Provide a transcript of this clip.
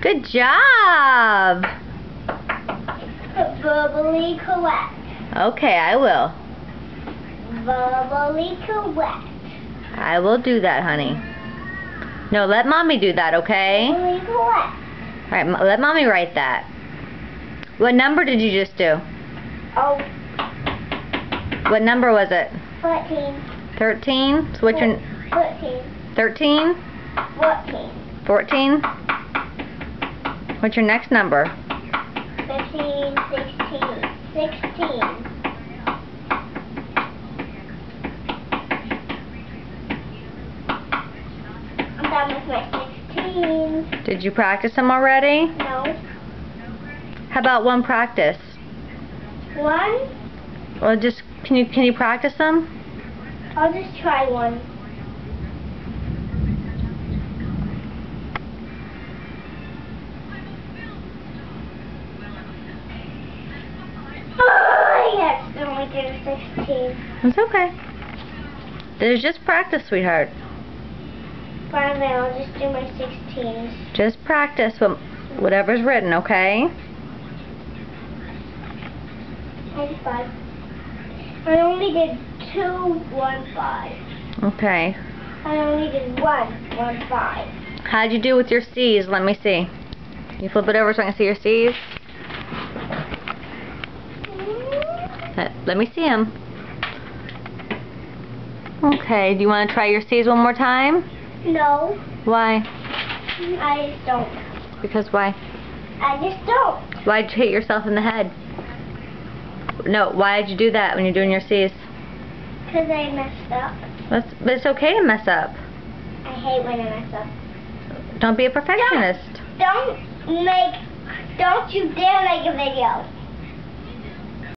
Good job! Verbally correct. Okay, I will. Verbally correct. I will do that, honey. No, let Mommy do that, okay? Verbally correct. Alright, let Mommy write that. What number did you just do? Oh. What number was it? 14. 13? So what's your... 13. 13? 14. 14? What's your next number? 15, 16. 16. I'm done with my 16. Did you practice them already? No. How about one practice? One? Well, just can you practice them? I'll just try one. Oh, I accidentally did a 16. It's okay. There's just practice, sweetheart. Fine, then I'll just do my 16s. Just practice whatever's written, okay? I did 5. I only did 2, 1, 5. Okay. I only did 1, 1, 5. How'd you do with your C's? Let me see. You flip it over so I can see your C's. Let me see them. Okay, do you want to try your C's one more time? No. Why? I just don't. Because why? I just don't. Why'd you hit yourself in the head? No, why'd you do that when you're doing your C's? Because I messed up. But it's okay to mess up. I hate when I mess up. Don't be a perfectionist. Don't you dare make a video.